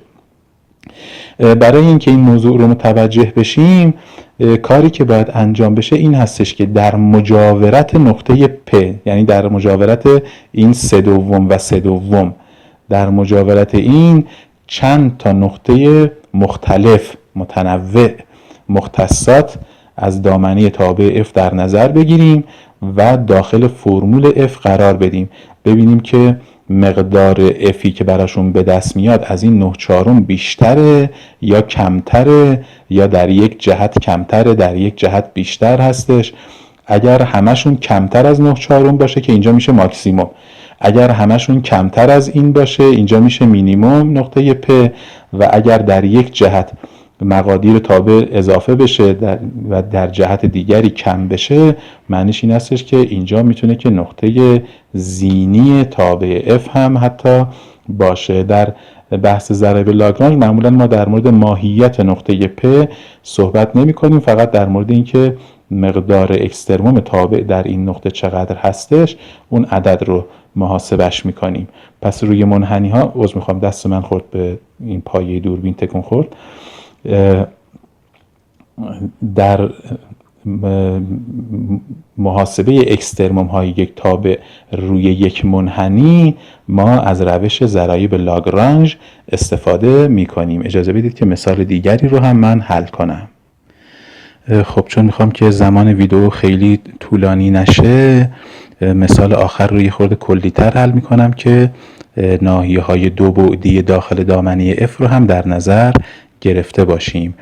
برای اینکه این موضوع رو متوجه بشیم، کاری که باید انجام بشه این هستش که در مجاورت نقطه P، یعنی در مجاورت این 3 دوم و 3 دوم، در مجاورت این چند تا نقطه مختلف متنوع مختصات از دامنه تابع f در نظر بگیریم و داخل فرمول f قرار بدیم. ببینیم که مقدار fی که براشون به دست میاد از این 9 چهارم بیشتره یا کمتره یا در یک جهت کمتره در یک جهت بیشتر هستش. اگر همشون کمتر از 9 چهارم باشه که اینجا میشه ماکسیموم، اگر همشون کمتر از این باشه اینجا میشه مینیموم نقطه پ، و اگر در یک جهت مقادیر تابع اضافه بشه و در جهت دیگری کم بشه، معنیش این هستش که اینجا میتونه که نقطه زینی تابع f هم حتی باشه. در بحث ضرب لاگرانژ معمولا ما در مورد ماهیت نقطه پ صحبت نمی کنیم، فقط در مورد اینکه مقدار اکسترموم تابع در این نقطه چقدر هستش اون عدد رو محاسبش میکنیم. پس روی منحنی ها، عذر میخوام دست من خورد به این پایه دوربین تکون خورد، در محاسبه اکسترموم های یک تابع روی یک منحنی ما از روش ضرایب لاگرانژ استفاده میکنیم. اجازه بدید که مثال دیگری رو هم من حل کنم. خب چون میخوام که زمان ویدیو خیلی طولانی نشه، مثال آخر رو یه خورده کلی‌تر حل میکنم که ناحیه های دو بعدی داخل دامنه f رو هم در نظر گرفته باشیم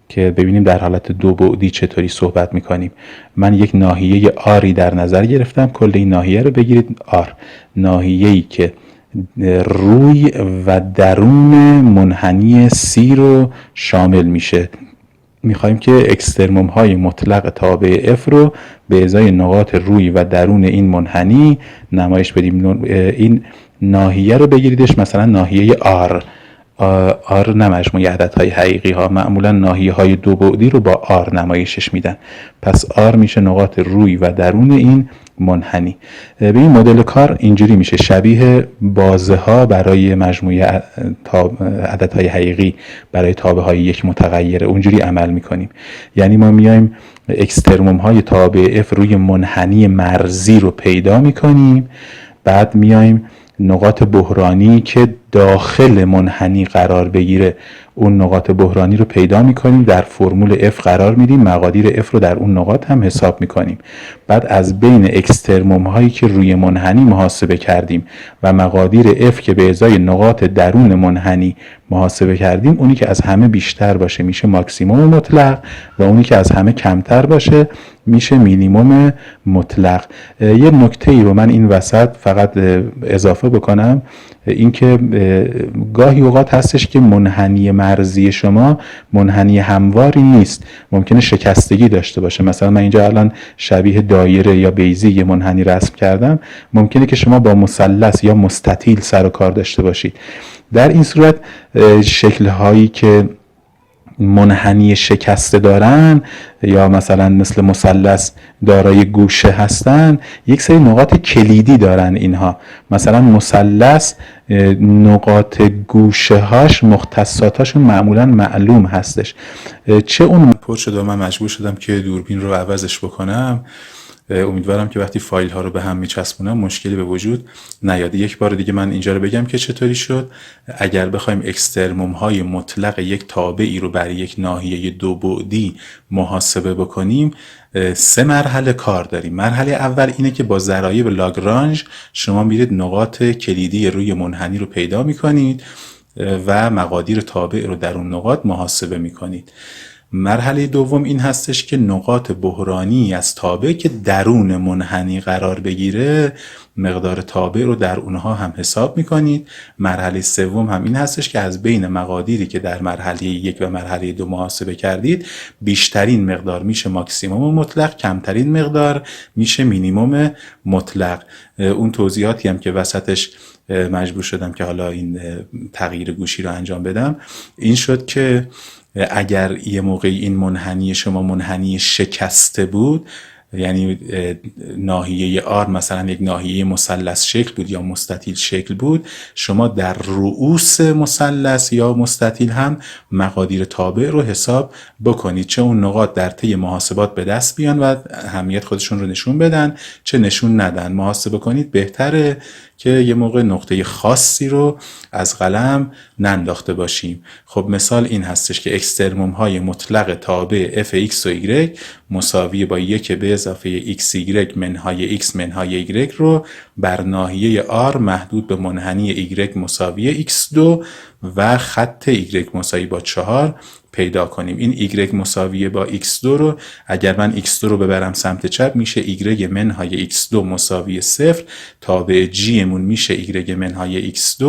که ببینیم در حالت دو بعدی چطوری صحبت میکنیم. من یک ناحیه آری در نظر گرفتم، کل این ناحیه رو بگیرید آر، ناحیه‌ای که روی و درون منحنی C رو شامل میشه. میخوایم که اکسترموم های مطلق تابع f رو به ازای نقاط روی و درون این منحنی نمایش بدیم. این ناحیه رو بگیریدش مثلا ناحیه R، آر نه مجموعه عددهای حقیقی ها، معمولا ناحیه های دو بعدی رو با آر نمایشش میدن. پس آر میشه نقاط روی و درون این منحنی. به این مدل کار اینجوری میشه، شبیه بازه ها برای مجموعه عددهای حقیقی برای تابع های یک متغیره اونجوری عمل میکنیم. یعنی ما میایم اکسترموم های تابع f روی منحنی مرزی رو پیدا میکنیم، بعد میایم نقاط بحرانی که داخل منحنی قرار بگیره اون نقاط بحرانی رو پیدا میکنیم، در فرمول F قرار میدیم، مقادیر F رو در اون نقاط هم حساب میکنیم. بعد از بین اکسترموم هایی که روی منحنی محاسبه کردیم و مقادیر F که به ازای نقاط درون منحنی محاسبه کردیم، اونی که از همه بیشتر باشه میشه ماکسیموم مطلق و اونی که از همه کمتر باشه میشه مینیموم مطلق. یه نکته ای رو من این وسط فقط اضافه بکنم، اینکه گاهی اوقات هستش که منحنی مرزی شما منحنی همواری نیست، ممکنه شکستگی داشته باشه. مثلا من اینجا الان شبیه دایره یا بیضی یه منحنی رسم کردم، ممکنه که شما با مثلث یا مستطیل سر و کار داشته باشید. در این صورت شکل‌هایی که منحنی شکسته دارن یا مثلا مثل مثلث دارای گوشه هستن، یک سری نقاط کلیدی دارن اینها. مثلا مثلث نقاط گوشه هاش مختصاتاشون معمولا معلوم هستش. چه اون پر شد و من مجبور شدم که دوربین رو عوضش بکنم. امیدوارم که وقتی فایل ها رو به هم میچسبونم مشکلی به وجود نیاد. یک بار دیگه من اینجا رو بگم که چطوری شد. اگر بخوایم اکسترموم های مطلق یک تابعی رو برای یک ناحیه دو بعدی محاسبه بکنیم، 3 مرحله کار داریم. مرحله اول اینه که با ضرایب لاگرانژ شما میرید نقاط کلیدی روی منحنی رو پیدا میکنید و مقادیر تابع رو در اون نقاط محاسبه میکنید. مرحله دوم این هستش که نقاط بحرانی از تابع که درون منحنی قرار بگیره مقدار تابع رو در اونها هم حساب میکنید. مرحله سوم هم این هستش که از بین مقادیری که در مرحله 1 و مرحله 2 محاسبه کردید بیشترین مقدار میشه ماکسیموم مطلق، کمترین مقدار میشه مینیموم مطلق. اون توضیحاتی هم که وسطش مجبور شدم که حالا این تغییر گوشی رو انجام بدم این شد که اگر یه موقعی این منحنی شما منحنی شکسته بود، یعنی ناحیه آر مثلا یک ناحیه مثلث شکل بود یا مستطیل شکل بود، شما در رؤوس مثلث یا مستطیل هم مقادیر تابع رو حساب بکنید، چه اون نقاط در طی محاسبات به دست بیان و اهمیت خودشون رو نشون بدن چه نشون ندن. محاسبه کنید، بهتره که یه موقع نقطه خاصی رو از قلم ننداخته باشیم. خب مثال این هستش که اکسترموم های مطلق تابع fx و y مساوی با 1 به اضافه xy منهای x منهای y رو بر ناحیه r محدود به منحنی y مساوی x2 و خط y مساوی با 4 پیدا کنیم. این y مساوی با x2 رو اگر من x2 رو ببرم سمت چپ میشه y منهای x2 مساوی 0، تابع g مون میشه y منهای x2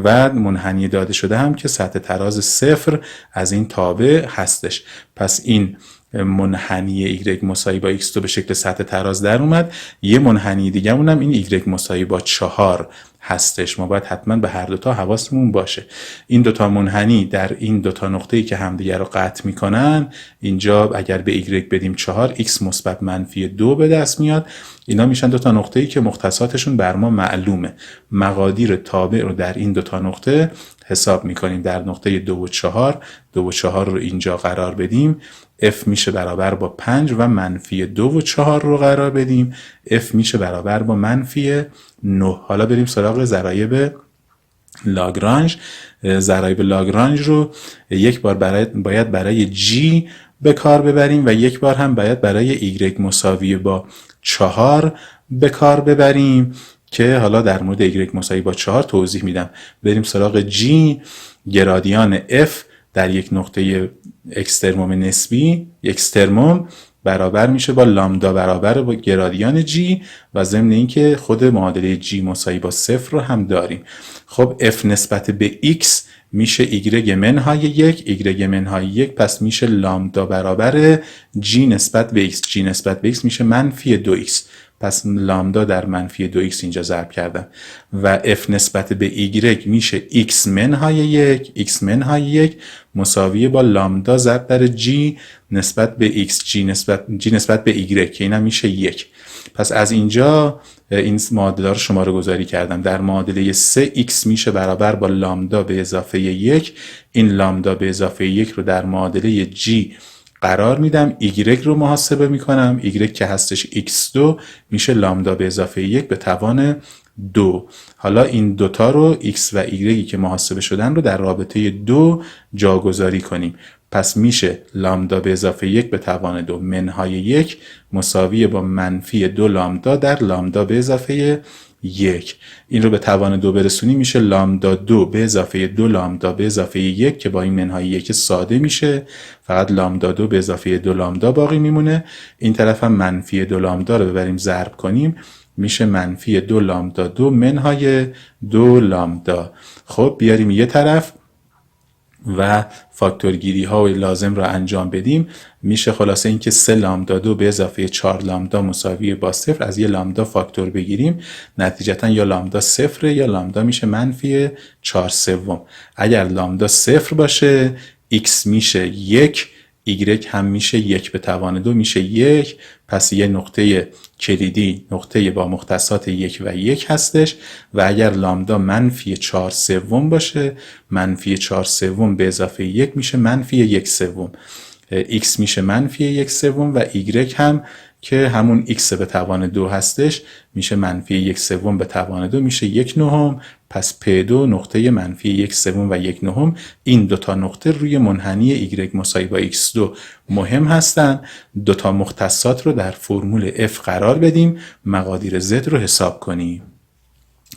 و منحنی داده شده هم که سطح تراز 0 از این تابع هستش. پس این منحنی y مساوی با x2 به شکل سطح تراز در اومد. یه منحنی دیگه مونم این y مساوی با 4 هستش. ما باید حتما به هر دوتا حواسمون باشه. این دوتا منحنی در این دوتا نقطه‌ای که همدیگر رو قطع میکنن، اینجا اگر به y بدیم 4 x مثبت منفی 2 به دست میاد. اینا میشن دوتا نقطه‌ای که مختصاتشون بر ما معلومه. مقادیر تابع رو در این دوتا نقطه حساب میکنیم. در نقطه 2 و 4 رو اینجا قرار بدیم، f میشه برابر با 5 و منفی 2 و 4 رو قرار بدیم، f میشه برابر با منفی 9. حالا بریم سراغ ضرایب لاگرانژ. ضرایب لاگرانژ رو یک بار باید برای g به کار ببریم و یک بار هم باید برای y مساوی با 4 به کار ببریم که حالا در مورد y مساوی با 4 توضیح میدم. بریم سراغ g. گرادیان f در یک نقطه اکسترموم نسبی، اکسترموم برابر میشه با لامدا برابر با گرادیان g و ضمن اینکه خود معادله g مساوی با 0 رو هم داریم. خب f نسبت به x میشه y منهای 1، y منهای 1 پس میشه لامدا برابر g نسبت به x. g نسبت به x میشه منفی 2x، پس لامدا در منفی 2x اینجا ضرب کردم و f نسبت به y میشه x منهای 1، x منهای 1 مساوی با لامدا ضرب در g نسبت به x، g نسبت به y که اینم میشه 1. پس از اینجا این معادله رو شماره گذاری کردم. در معادله 3x میشه برابر با لامدا به اضافه 1. این لامدا به اضافه 1 رو در معادله g قرار میدم، y رو محاسبه میکنم، y که هستش x2 میشه لامدا به اضافه 1 به توان 2. حالا این دوتا رو x و y که محاسبه شدن رو در رابطه 2 جاگذاری کنیم. پس میشه لامدا به اضافه 1 به توان 2 منهای 1 مساوی با منفی 2 لامدا در لامدا به اضافه 1. این رو به توان 2 برسونیم میشه لامدا 2 به اضافه 2 لامدا به اضافه 1 که با این منهای 1 ساده میشه، فقط لامدا 2 به اضافه 2 لامدا باقی میمونه. این طرف هم منفی 2 لامدا رو ببریم ضرب کنیم میشه منفی 2 لامدا 2 منهای 2 لامدا. خب بیاریم یه طرف و فاکتورگیری ها و لازم را انجام بدیم. میشه خلاصه این که 3 لامدا 2 به اضافه 4 لامدا مساوی با 0. از یه لامدا فاکتور بگیریم نتیجتا یا لامدا 0 یا لامدا میشه منفی 4 سوم. اگر لامدا 0 باشه x میشه 1، y هم میشه 1 به توان 2 میشه 1. پس یه نقطه کلیدی نقطه با مختصات 1 و 1 هستش و اگر لامدا منفی 4 سوم باشه منفی 4 سوم به اضافه 1 میشه منفی 1 سوم. x میشه منفی 1 سوم و y هم که همون x به توان 2 هستش میشه منفی 1 سوم به توان 2 میشه 1 نهم. پس P2 نقطه منفی 1 سوم و 1 نهم. این دوتا نقطه روی منحنی y مساوی با x2 مهم هستن. دوتا مختصات رو در فرمول f قرار بدیم، مقادیر z رو حساب کنیم.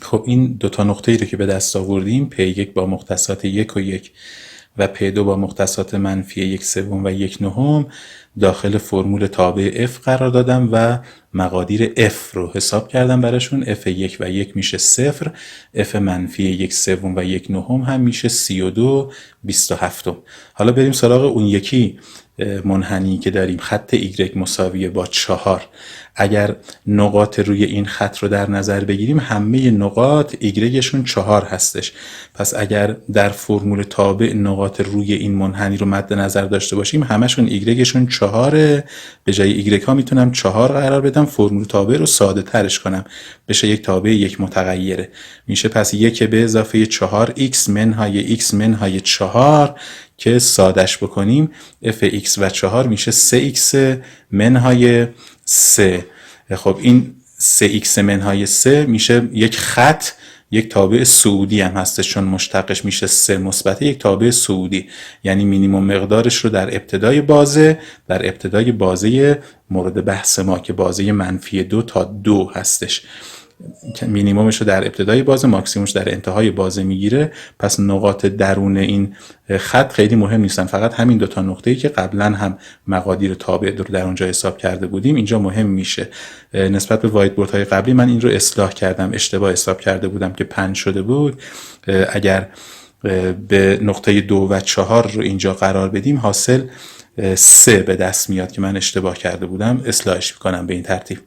خب این دوتا نقطه‌ای رو که به دست آوردیم P1 با مختصات 1 و 1 و P2 با مختصات منفی 1 سوم و 1 نهم داخل فرمول تابع f قرار دادم و مقادیر f رو حساب کردم براشون. f1 و 1 میشه 0، f منفی 1 سوم و 1 نهم هم میشه 32 27. حالا بریم سراغ اون یکی منحنی که داریم، خط y مساویه با 4. اگر نقاط روی این خط رو در نظر بگیریم همه نقاط y-شون 4 هستش. پس اگر در فرمول تابع نقاط روی این منحنی رو مد نظر داشته باشیم همشون y-شون 4. به جای y ها میتونم 4 قرار بدم، فرمول تابع رو ساده ترش کنم بشه یک تابع یک متغیره. میشه پس 1 به اضافه 4x منهای x منهای 4 که سادش بکنیم fx و 4 میشه 3x منهای 3. خب این 3x منهای 3 میشه یک خط، یک تابع صعودی هم هستش چون مشتقش میشه 3 مثبت یک تابع صعودی، یعنی مینیمم مقدارش رو در ابتدای بازه مورد بحث ما که بازه منفی 2 تا 2 هستش، مینیممش رو در ابتدای بازه ماکسیمومش در انتهای بازه میگیره. پس نقاط درون این خط خیلی مهم نیستن، فقط همین دوتا نقطه‌ای که قبلا هم مقادیر تابع رو در اونجا حساب کرده بودیم اینجا مهم میشه. نسبت به وایت بورد های قبلی من این رو اصلاح کردم، اشتباه حساب کرده بودم که 5 شده بود. اگر به نقطه 2 و 4 رو اینجا قرار بدیم حاصل 3 به دست میاد که من اشتباه کرده بودم، اصلاحش میکنم به این ترتیب.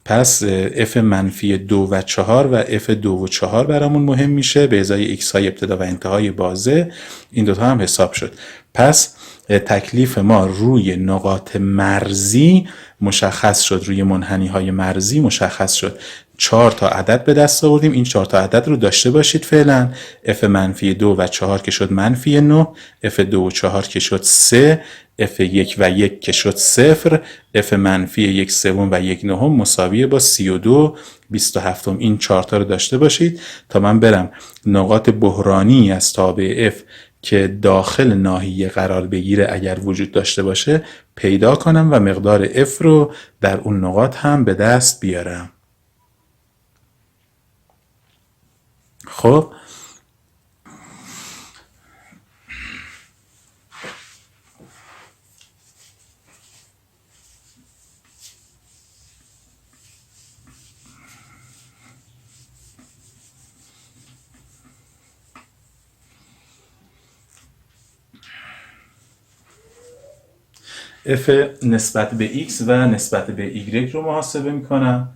پس f منفی 2 و 4 و f 2 و 4 برامون مهم میشه به ازای x های ابتدا و انتهای بازه. این دوتا هم حساب شد. پس تکلیف ما روی نقاط مرزی مشخص شد، روی منحنی های مرزی مشخص شد. 4 تا عدد به دست آوردیم، این 4 تا عدد رو داشته باشید فعلا. f منفی 2 و 4 که شد منفی 9، f 2 و 4 که شد 3، f1 و 1 که شد 0، f منفی 1 سوم و 1 نهم مساویه با 32 27. این 4 تا رو داشته باشید تا من برم نقاط بحرانی از تابع f که داخل ناحیه قرار بگیره اگر وجود داشته باشه پیدا کنم و مقدار f رو در اون نقاط هم به دست بیارم. خب f نسبت به x و نسبت به y رو محاسبه میکنم.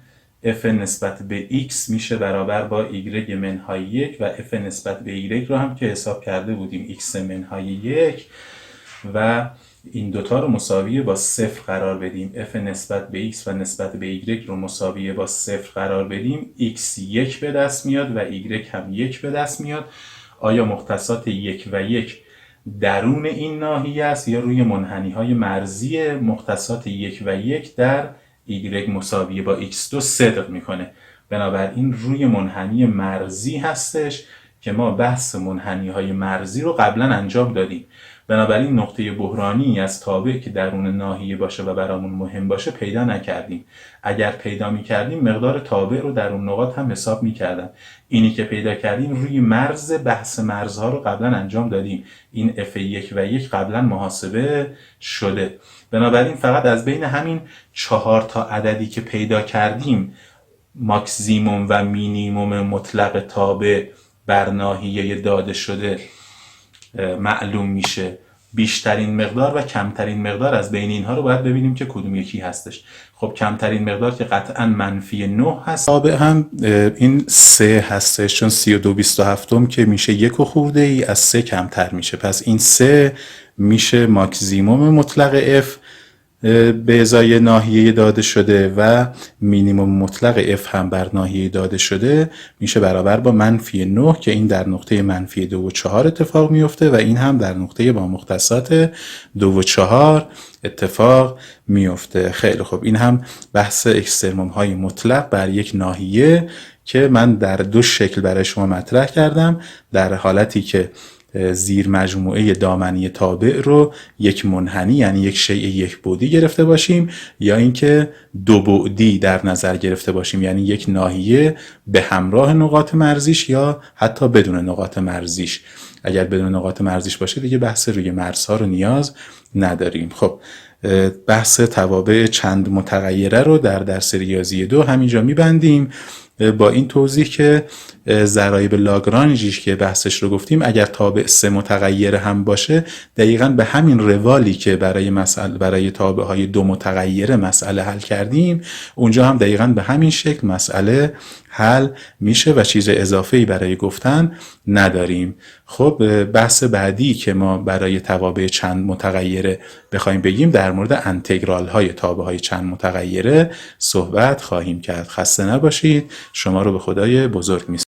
f نسبت به x میشه برابر با y منهای 1 و f نسبت به y رو هم که حساب کرده بودیم x منهای 1 و این دوتا رو مساویه با 0 قرار بدیم. f نسبت به x و نسبت به y رو مساویه با 0 قرار بدیم x 1 به دست میاد و y هم 1 به دست میاد. آیا مختصات 1 و 1 درون این ناحیه است یا روی منحنی های مرزی مختصات 1 و 1 در y مساویه با x2 صدق میکنه؟ بنابراین روی منحنی مرزی هستش که ما بحث منحنی های مرزی رو قبلا انجام دادیم. بنابراین نقطه بحرانی از تابع که درون ناحیه باشه و برامون مهم باشه پیدا نکردیم. اگر پیدا میکردیم مقدار تابع رو در اون نقاط هم حساب میکردم. اینی که پیدا کردیم روی مرز، بحث مرزها رو قبلا انجام دادیم. این F1 و 1 قبلا محاسبه شده. بنابراین فقط از بین همین 4 تا عددی که پیدا کردیم ماکسیموم و مینیموم مطلق تابع بر ناحیه داده شده معلوم میشه. بیشترین مقدار و کمترین مقدار از بین اینها رو باید ببینیم که کدوم یکی هستش. خب کمترین مقدار که قطعا -9 هست. تابع هم این 3 هستش، چون 32/27 که میشه 1 و خورده ای از 3 کمتر میشه. پس این 3 میشه ماکسیموم مطلق F به ازای ناحیه داده شده و مینیموم مطلق F هم بر ناحیه داده شده میشه برابر با -9 که این در نقطه -2 و 4 اتفاق میفته و این هم در نقطه با مختصات 2 و 4 اتفاق میفته. خیلی خوب، این هم بحث اکسترموم های مطلق بر یک ناحیه که من در 2 شکل برای شما مطرح کردم. در حالتی که زیر مجموعه دامنی تابع رو یک منحنی یعنی یک شیء یک بعدی گرفته باشیم، یا اینکه 2 بعدی در نظر گرفته باشیم یعنی یک ناحیه به همراه نقاط مرزیش یا حتی بدون نقاط مرزیش. اگر بدون نقاط مرزیش باشه دیگه بحث روی مرزها رو نیاز نداریم. خب بحث توابع چند متغیره رو در درس ریاضی 2 همینجا میبندیم با این توضیح که ضرایب لاگرانژیش که بحثش رو گفتیم اگر تابع 3 متغیره هم باشه دقیقاً به همین روالی که برای تابع های 2 متغیره مسئله حل کردیم اونجا هم دقیقاً به همین شکل مسئله حل میشه و چیز اضافه‌ای برای گفتن نداریم. خب بحث بعدی که ما برای توابع چند متغیره بخوایم بگیم در مورد انتگرال های تابع های چند متغیره صحبت خواهیم کرد. خسته نباشید. شما رو به خدای بزرگ می‌سپارم.